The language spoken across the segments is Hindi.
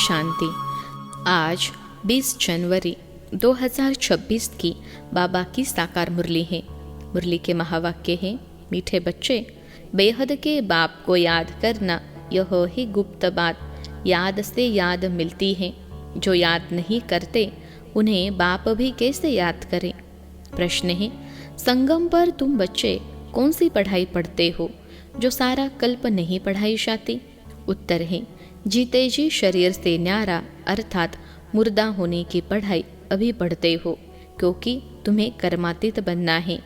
शांति। आज 20 जनवरी 2026 की बाबा की साकार मुरली है। मुरली के महावाक्य हैं, मीठे बच्चे, बेहद के बाप को याद करना, यह ही गुप्त बात याद से याद मिलती है। जो याद नहीं करते उन्हें बाप भी कैसे याद करें। प्रश्न है, संगम पर तुम बच्चे कौन सी पढ़ाई पढ़ते हो जो सारा कल्प नहीं पढ़ाई जाती। उत्तर है, जीते जी शरीर से न्यारा अर्थात मुर्दा होने की पढ़ाई अभी पढ़ते हो, क्योंकि तुम्हें कर्मातीत बनना है।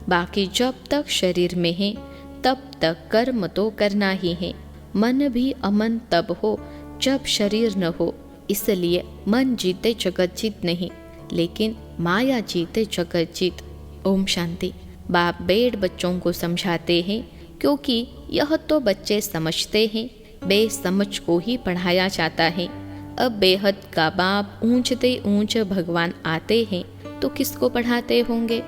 बाकी जब तक शरीर में है तब तक कर्म तो करना ही है। मन भी अमन तब हो जब शरीर न हो, इसलिए मन जीते जगत जीत नहीं, लेकिन माया जीते जगत जीत। ओम शांति। बाप बेड बच्चों को समझाते हैं, क्योंकि यह तो बच्चे समझते हैं, बेसमझ को ही पढ़ाया जाता है। अब बेहद का बाप ऊंचते ऊंच भगवान आते हैं तो किसको पढ़ाते होंगे।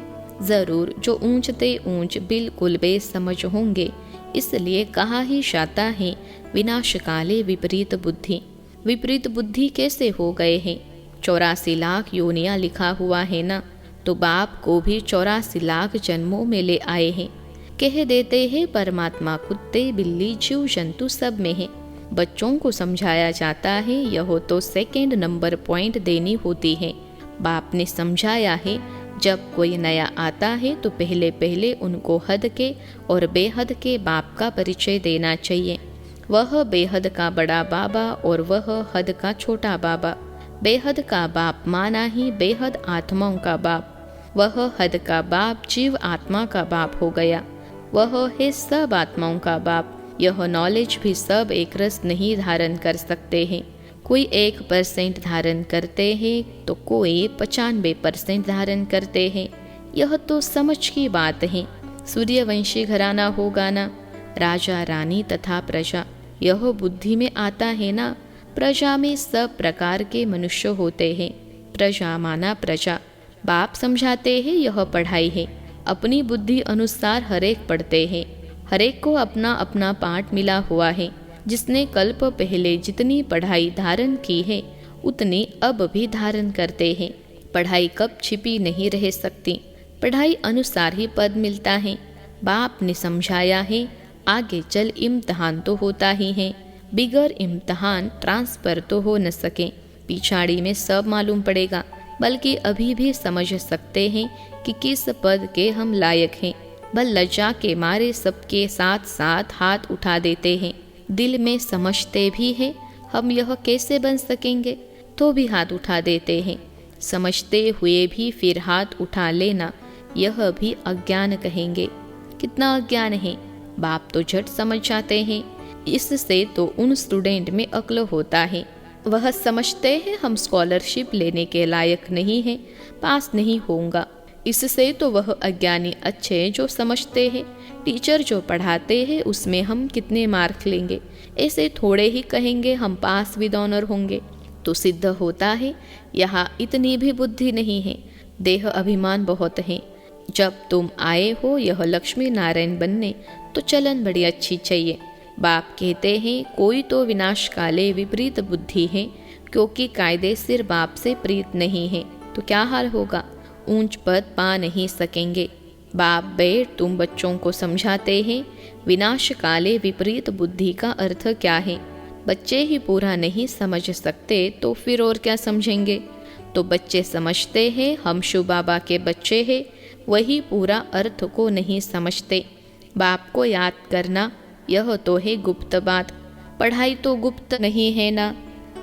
जरूर जो ऊंचते ऊंच बिल्कुल बेसमझ होंगे। इसलिए कहा ही जाता है, विनाश काले विपरीत बुद्धि। विपरीत बुद्धि कैसे हो गए हैं। 84 लाख योनियां लिखा हुआ है ना, तो बाप को भी 84 लाख जन्मों में ले आए हैं। कह देते हैं परमात्मा कुत्ते बिल्ली जीव जंतु सब में है। बच्चों को समझाया जाता है, यह तो सेकंड नंबर पॉइंट देनी होती है। बाप ने समझाया है, जब कोई नया आता है तो पहले पहले उनको हद के और बेहद के बाप का परिचय देना चाहिए। वह बेहद का बड़ा बाबा और वह हद का छोटा बाबा। बेहद का बाप माना ही बेहद आत्माओं का बाप। वह हद का बाप जीव आत्मा का बाप हो गया। वह है सब आत्माओं का बाप। यह नॉलेज भी सब एक रस नहीं धारण कर सकते हैं। कोई 1% धारण करते हैं तो कोई 95% धारण करते हैं। यह तो समझ की बात है। सूर्यवंशी घराना होगा ना, राजा रानी तथा प्रजा, यह बुद्धि में आता है ना। प्रजा में सब प्रकार के मनुष्य होते हैं। प्रजा माना प्रजा। बाप समझाते हैं, यह पढ़ाई है। अपनी बुद्धि अनुसार हरेक पढ़ते हैं। हरेक को अपना अपना पाठ मिला हुआ है। जिसने कल्प पहले जितनी पढ़ाई धारण की है उतनी अब भी धारण करते हैं। पढ़ाई कब छिपी नहीं रह सकती। पढ़ाई अनुसार ही पद मिलता है। बाप ने समझाया है, आगे चल इम्तहान तो होता ही है। बिगर इम्तहान ट्रांसफर तो हो न सके। पिछाड़ी में सब मालूम पड़ेगा, बल्कि अभी भी समझ सकते हैं कि किस पद के हम लायक हैं। बल लज्जा के मारे सबके साथ साथ हाथ उठा देते हैं। दिल में समझते भी हैं हम यह कैसे बन सकेंगे, तो भी हाथ उठा देते हैं। समझते हुए भी फिर हाथ उठा लेना, यह भी अज्ञान कहेंगे। कितना अज्ञान है। बाप तो झट समझ जाते हैं। इससे तो उन स्टूडेंट में अक्ल होता है। वह समझते हैं हम स्कॉलरशिप लेने के लायक नहीं हैं, पास नहीं होऊंगा। इससे तो वह अज्ञानी अच्छे जो समझते हैं टीचर जो पढ़ाते हैं उसमें हम कितने मार्क लेंगे, ऐसे थोड़े ही कहेंगे हम पास विद ऑनर होंगे। तो सिद्ध होता है यहाँ इतनी भी बुद्धि नहीं है। देह अभिमान बहुत है। जब तुम आए हो यह लक्ष्मी नारायण बनने, तो चलन बड़ी अच्छी चाहिए। बाप कहते हैं, कोई तो विनाश काले विपरीत बुद्धि है, क्योंकि कायदे सिर बाप से प्रीत नहीं है, तो क्या हाल होगा। ऊंच पद पा नहीं सकेंगे। बाप बेट तुम बच्चों को समझाते हैं, विनाश काले विपरीत बुद्धि का अर्थ क्या है। बच्चे ही पूरा नहीं समझ सकते तो फिर और क्या समझेंगे। तो बच्चे समझते हैं हम शिव बाबा के बच्चे हैं, वही पूरा अर्थ को नहीं समझते। बाप को याद करना, यह तो है गुप्त बात। पढ़ाई तो गुप्त नहीं है ना।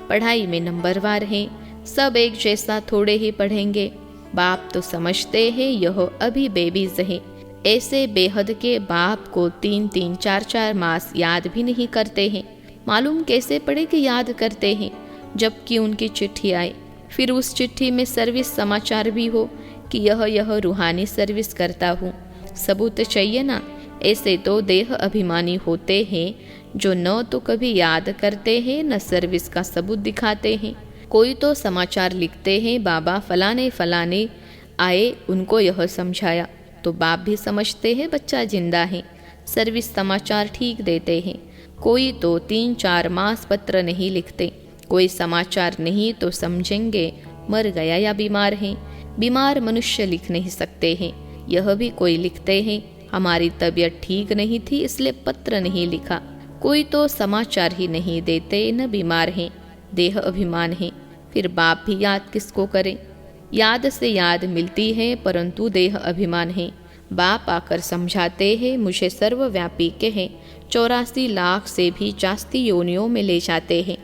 पढ़ाई में नंबरवार है। सब एक जैसा थोड़े ही पढ़ेंगे। बाप तो समझते हैं यह अभी बेबीज है। ऐसे बेहद के बाप को 3-3, 4-4 मास याद भी नहीं करते हैं। मालूम कैसे पड़े कि याद करते हैं, जबकि उनकी चिट्ठी आए, फिर उस चिट्ठी में सर्विस समाचार भी हो कि यह रूहानी सर्विस करता हूँ। सबूत चाहिए ना। ऐसे तो देह अभिमानी होते हैं जो न तो कभी याद करते हैं न सर्विस का सबूत दिखाते हैं। कोई तो समाचार लिखते हैं, बाबा फलाने फलाने आए, उनको यह समझाया, तो बाप भी समझते हैं बच्चा जिंदा है। सर्विस समाचार ठीक देते हैं। कोई तो 3-4 मास पत्र नहीं लिखते, कोई समाचार नहीं तो समझेंगे मर गया या बीमार है। बीमार मनुष्य लिख नहीं सकते हैं, यह भी कोई लिखते हैं हमारी तबीयत ठीक नहीं थी इसलिए पत्र नहीं लिखा। कोई तो समाचार ही नहीं देते, न बीमार हैं, देह अभिमान है। फिर बाप भी याद किसको करें? याद से याद मिलती है परंतु देह अभिमान है। बाप आकर समझाते हैं मुझे सर्वव्यापी कहे, 84 लाख से भी जास्ती योनियों में ले जाते हैं।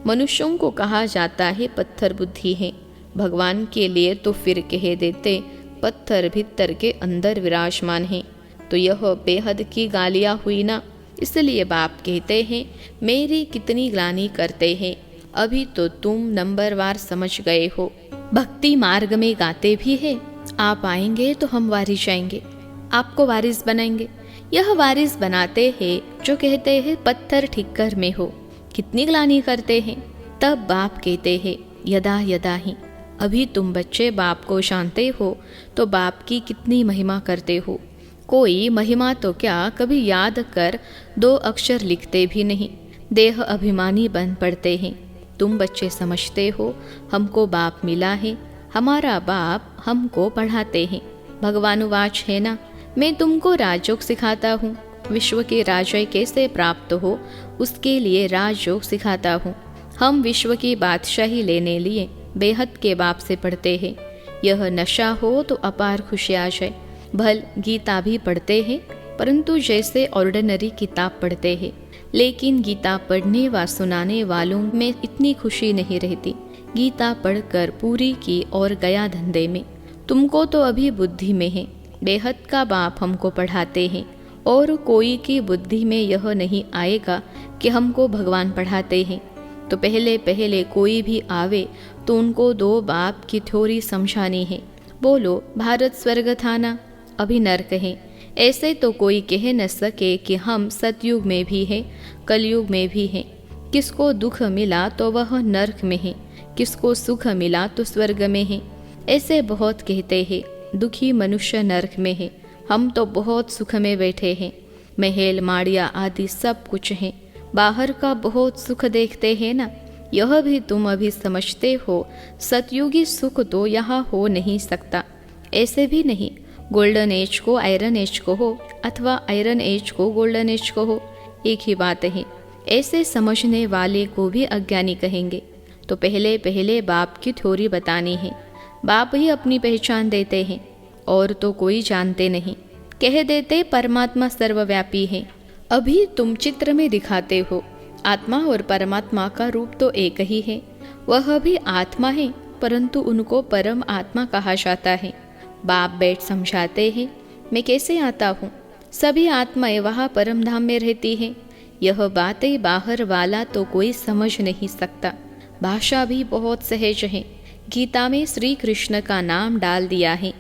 मनुष्यों को कहा जाता है पत्थर बुद्धि है, भगवान के लिए तो फिर कह देते पत्थर भीतर के अंदर विराजमान है। तो यह बेहद की गालियाँ हुई ना। इसलिए बाप कहते हैं मेरी कितनी ग्लानि करते हैं, अभी तो तुम नंबरवार समझ गए हो। भक्ति मार्ग में गाते भी है, आप आएंगे तो हम वारिस जाएंगे, आपको वारिस बनाएंगे। यह वारिस बनाते हैं जो कहते हैं पत्थर ठिक्कर में हो। कितनी ग्लानि करते हैं। तब बाप कहते हैं यदा यदा ही। अभी तुम बच्चे बाप को जानते हो तो बाप की कितनी महिमा करते हो। कोई महिमा तो क्या कभी याद कर 2 अक्षर लिखते भी नहीं, देह अभिमानी बन पड़ते हैं। तुम बच्चे समझते हो हमको बाप मिला है, हमारा बाप हमको पढ़ाते हैं। भगवानुवाच है ना, मैं तुमको राजयोग सिखाता हूँ, विश्व के राजय कैसे प्राप्त हो उसके लिए राजयोग सिखाता हूँ। हम विश्व की बादशाही लेने लिए बेहद के बाप से पढ़ते हैं। यह नशा हो तो अपार खुशी आ जाए। भल गीता भी पढ़ते हैं परंतु जैसे ऑर्डिनरी किताब पढ़ते हैं, लेकिन गीता पढ़ने व सुनाने वालों में इतनी खुशी नहीं रहती। गीता पढ़कर पूरी की और गया धंधे में। तुमको तो अभी बुद्धि में है, बेहद का बाप हमको पढ़ाते हैं और कोई की बुद्धि में यह नहीं आएगा कि हमको भगवान पढ़ाते हैं। तो पहले पहले कोई भी आवे तो उनको 2 बाप की थ्योरी समझानी है। बोलो भारत स्वर्ग था ना, अभी नर्क है। ऐसे तो कोई कह न सके कि हम सतयुग में भी हैं, कलयुग में भी हैं। किसको दुख मिला तो वह नर्क में है, किसको सुख मिला तो स्वर्ग में है। ऐसे बहुत कहते हैं दुखी मनुष्य नर्क में है, हम तो बहुत सुख में बैठे हैं। महल माड़िया आदि सब कुछ है, बाहर का बहुत सुख देखते हैं ना। यह भी तुम अभी समझते हो, सतयुगी सुख तो यहाँ हो नहीं सकता। ऐसे भी नहीं गोल्डन एज को आयरन एज को हो अथवा आयरन एज को गोल्डन एज को हो, एक ही बात है। ऐसे समझने वाले को भी अज्ञानी कहेंगे। तो पहले पहले बाप की थ्योरी बतानी है। बाप ही अपनी पहचान देते हैं और तो कोई जानते नहीं। कह देते परमात्मा सर्वव्यापी है। अभी तुम चित्र में दिखाते हो आत्मा और परमात्मा का रूप तो एक ही है। वह भी आत्मा है परंतु उनको परम आत्मा कहा जाता है। बाप बैठ समझाते हैं मैं कैसे आता हूँ, सभी आत्माएं वहाँ परम धाम में रहती हैं। यह बातें बाहर वाला तो कोई समझ नहीं सकता। भाषा भी बहुत सहज है। गीता में श्री कृष्ण का नाम डाल दिया है।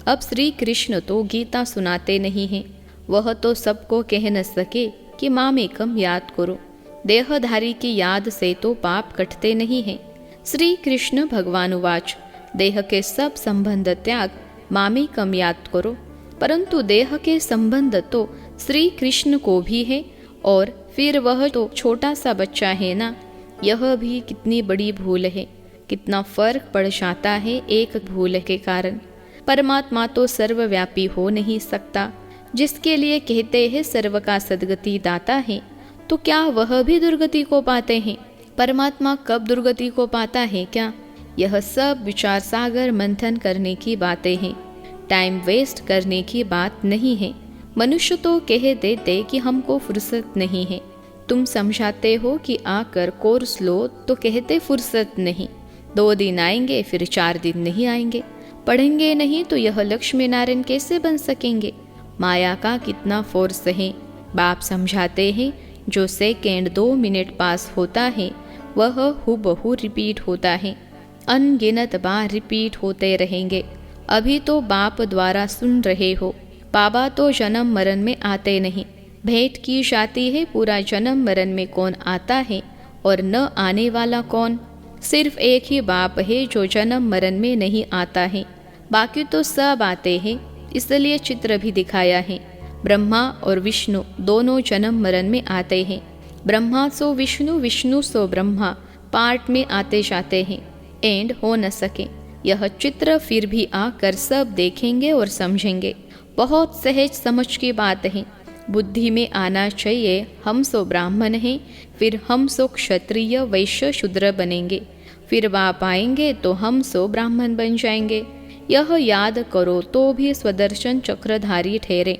अब श्री कृष्ण तो गीता सुनाते नहीं हैं, वह तो सबको कह न सके कि मामेकम याद करो। देहधारी की याद से तो पाप कटते नहीं हैं। श्री कृष्ण भगवानुवाच देह के सब संबंध त्याग मामेकम याद करो। परंतु देह के संबंध तो श्री कृष्ण को भी है और फिर वह तो छोटा सा बच्चा है ना। यह भी कितनी बड़ी भूल है, कितना फर्क पड़ जाता है एक भूल के कारण। परमात्मा तो सर्वव्यापी हो नहीं सकता, जिसके लिए कहते हैं सर्व का सद्गति दाता है। तो क्या वह भी दुर्गति को पाते हैं? परमात्मा कब दुर्गति को पाता है क्या? यह सब विचार सागर मंथन करने की बातें हैं, टाइम वेस्ट करने की बात नहीं है। मनुष्य तो कह देते कि हमको फुर्सत नहीं है। तुम समझाते हो कि आकर कोर्स लो तो कहते फुर्सत नहीं। 2 दिन आएंगे फिर 4 दिन नहीं आएंगे। पढ़ेंगे नहीं तो यह लक्ष्मी नारायण कैसे बन सकेंगे? माया का कितना फोर्स है। बाप समझाते हैं जो सेकेंड 2 मिनट पास होता है वह हूबहू रिपीट होता है। अनगिनत बार रिपीट होते रहेंगे। अभी तो बाप द्वारा सुन रहे हो। बाबा तो जन्म मरण में आते नहीं। भेंट की जाती है पूरा जन्म मरण में कौन आता है और न आने वाला कौन। सिर्फ एक ही बाप है जो जन्म मरण में नहीं आता है, बाकी तो सब आते हैं। इसलिए चित्र भी दिखाया है। ब्रह्मा और विष्णु दोनों जन्म मरण में आते हैं। ब्रह्मा सो विष्णु, विष्णु सो ब्रह्मा, पार्ट में आते जाते हैं, एंड हो न सके। यह चित्र फिर भी आकर सब देखेंगे और समझेंगे। बहुत सहज समझ की बात है। बुद्धि में आना चाहिए हम सो ब्राह्मण हैं, फिर हम सो क्षत्रिय वैश्य शूद्र बनेंगे, फिर बाप आएंगे तो हम सो ब्राह्मण बन जाएंगे। यह याद करो तो भी स्वदर्शन चक्रधारी ठहरे।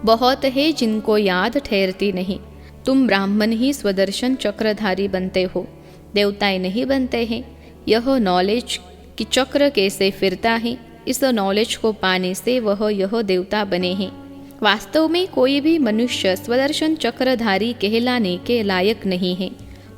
बहुत है जिनको याद ठहरती नहीं। तुम ब्राह्मण ही स्वदर्शन चक्रधारी बनते हो, देवताएं नहीं बनते हैं। यह नॉलेज कि चक्र कैसे फिरता है, इस नॉलेज को पाने से वह यह देवता बने हैं। वास्तव में कोई भी मनुष्य स्वदर्शन चक्रधारी कहलाने के लायक नहीं है।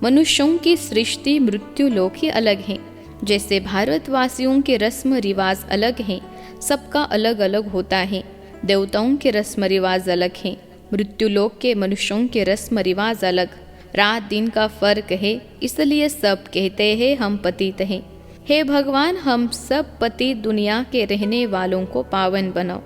मनुष्यों की सृष्टि मृत्यु लोक ही अलग है। जैसे भारतवासियों के रस्म रिवाज अलग हैं, सबका अलग अलग होता है। देवताओं के रस्म रिवाज अलग हैं, मृत्यु लोक के मनुष्यों के रस्म रिवाज अलग। रात दिन का फर्क है, इसलिए सब कहते हैं हम पतित हैं। हे भगवान, हम सब पतित दुनिया के रहने वालों को पावन बनाओ।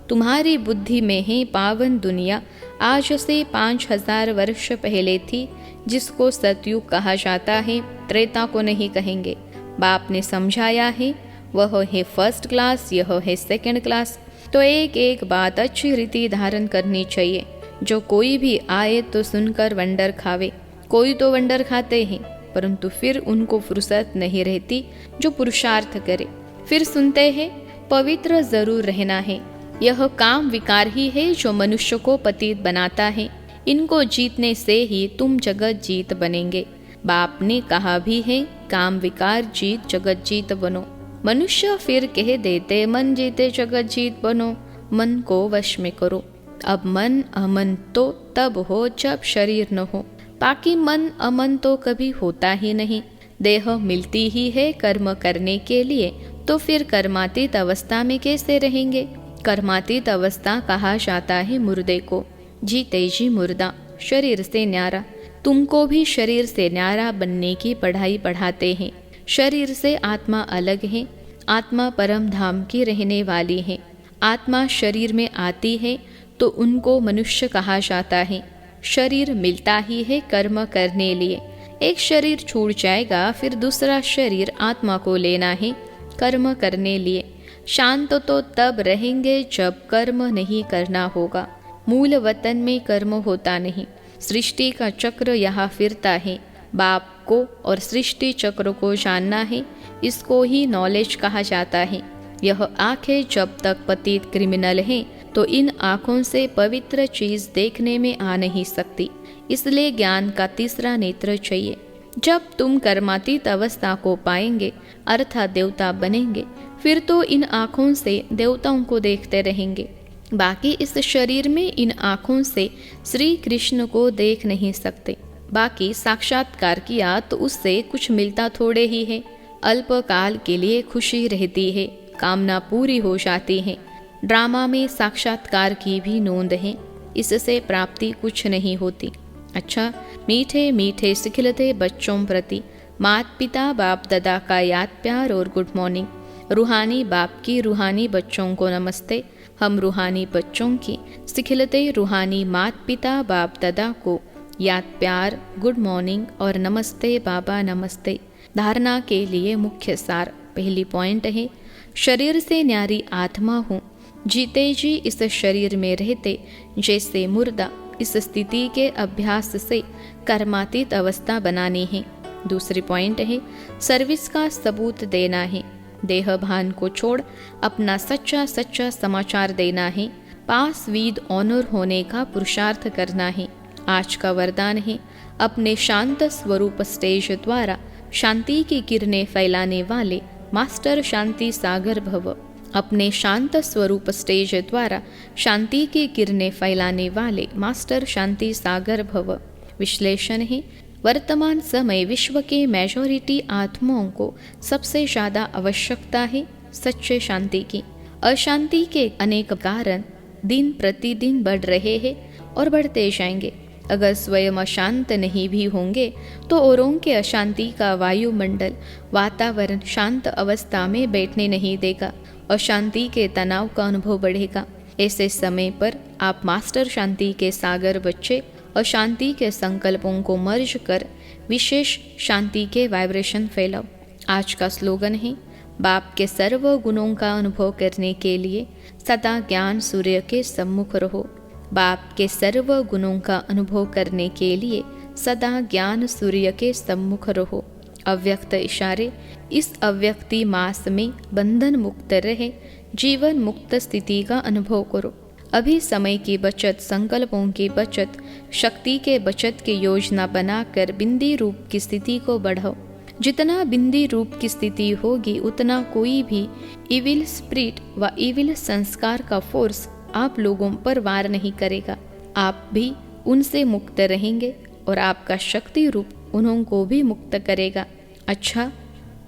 तुम्हारी बुद्धि में है पावन दुनिया आज से 5000 वर्ष पहले थी, जिसको सतयुग कहा जाता है, त्रेता को नहीं कहेंगे। बाप ने समझाया है, वह है फर्स्ट क्लास, यह है सेकंड क्लास। तो एक एक बात अच्छी रीति धारण करनी चाहिए। जो कोई भी आए तो सुनकर वंडर खावे। कोई तो वंडर खाते हैं, परंतु फिर उनको फुर्सत नहीं रहती जो पुरुषार्थ करे। फिर सुनते हैं पवित्र जरूर रहना है। यह काम विकार ही है जो मनुष्य को पतित बनाता है। इनको जीतने से ही तुम जगत जीत बनेंगे। बाप ने कहा भी है, काम विकार जीत जगत जीत बनो। मनुष्य फिर कह देते मन जीते जगत जीत बनो। मन को वश में करो। अब मन अमन तो तब हो जब शरीर न हो, बाकी मन अमन तो कभी होता ही नहीं। देह मिलती ही है कर्म करने के लिए, तो फिर कर्मातीत अवस्था में कैसे रहेंगे। कर्मातीत अवस्था कहा जाता है मुर्दे को। जीते जी मुर्दा, शरीर से न्यारा। तुमको भी शरीर से न्यारा बनने की पढ़ाई पढ़ाते हैं। शरीर से आत्मा अलग है। आत्मा परम धाम की रहने वाली है। आत्मा शरीर में आती है तो उनको मनुष्य कहा जाता है। शरीर मिलता ही है कर्म करने लिए। एक शरीर छूट जाएगा, फिर दूसरा शरीर आत्मा को लेना है कर्म करने लिए। शांत तो तब रहेंगे जब कर्म नहीं करना होगा। मूल वतन में कर्म होता नहीं। सृष्टि का चक्र यहाँ फिरता है। बाप को और सृष्टि चक्र को जानना है, इसको ही नॉलेज कहा जाता है। यह आंखें जब तक पतित क्रिमिनल हैं, तो इन आँखों से पवित्र चीज देखने में आ नहीं सकती। इसलिए ज्ञान का तीसरा नेत्र चाहिए। जब तुम कर्मातीत अवस्था को पाएंगे, अर्थात देवता बनेंगे, फिर तो इन आँखों से देवताओं को देखते रहेंगे। बाकी इस शरीर में इन आँखों से श्री कृष्ण को देख नहीं सकते। बाकी साक्षात्कार किया तो उससे कुछ मिलता थोड़े ही है। अल्पकाल के लिए खुशी रहती है, कामना पूरी हो जाती है। ड्रामा में साक्षात्कार की भी नोंद है, इससे प्राप्ति कुछ नहीं होती। अच्छा, मीठे मीठे सिखलते बच्चों प्रति माता पिता बाप दादा का याद प्यार और गुड मॉर्निंग। रूहानी बाप की रूहानी बच्चों को नमस्ते। हम रूहानी बच्चों की सिखलते रूहानी माता पिता बाप दादा को याद प्यार, गुड मॉर्निंग और नमस्ते बाबा नमस्ते। धारणा के लिए मुख्य सार। पहली पॉइंट है, शरीर से न्यारी आत्मा हूँ। जीते जी इस शरीर में रहते जैसे मुर्दा। इस स्थिति के अभ्यास से कर्मातीत अवस्था बनानी है। दूसरी पॉइंट है, सर्विस का सबूत देना है। देह भान को छोड़ अपना सच्चा सच्चा समाचार देना है। पास विद ऑनर होने का पुरुषार्थ करना है। आज का वरदान है, अपने शांत स्वरूप स्टेज द्वारा शांति की किरणें फैलाने वाले मास्टर शांति सागर भव। अपने शांत स्वरूप स्टेज द्वारा शांति की किरणें फैलाने वाले मास्टर शांति सागर भव। विश्लेषण है, वर्तमान समय विश्व के मेजॉरिटी आत्माओं को सबसे ज़्यादा आवश्यकता है सच्चे शांति की। अशांति के अनेक कारण दिन प्रतिदिन बढ़ रहे हैं और बढ़ते जाएंगे। अगर स्वयं अशांत नहीं भी होंगे तो औरों के अशांति का वायुमंडल वातावरण शांत अवस्था में बैठने नहीं देगा। अशांति के तनाव का अनुभव बढ़ेगा। ऐसे समय पर आप मास्टर शांति के सागर बच्चे अशांति के संकल्पों को मर्ज कर विशेष शांति के वाइब्रेशन फैलाओ। आज का स्लोगन है, बाप के सर्व गुणों का अनुभव करने के लिए सदा ज्ञान सूर्य के सम्मुख रहो। बाप के सर्व गुणों का अनुभव करने के लिए सदा ज्ञान सूर्य के सम्मुख रहो। अव्यक्त इशारे, इस अव्यक्ति मास में बंधन मुक्त रहे जीवन मुक्त स्थिति का अनुभव करो। अभी समय की बचत, संकल्पों की बचत, शक्ति के बचत की योजना बनाकर बिंदी रूप की स्थिति को बढ़ाओ। जितना बिंदी रूप की स्थिति होगी उतना कोई भी इविल स्पिरिट व इविल संस्कार का फोर्स आप लोगों पर वार नहीं करेगा। आप भी उनसे मुक्त रहेंगे और आपका शक्ति रूप उन्हों को भी मुक्त करेगा। अच्छा,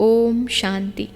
ओम शांति।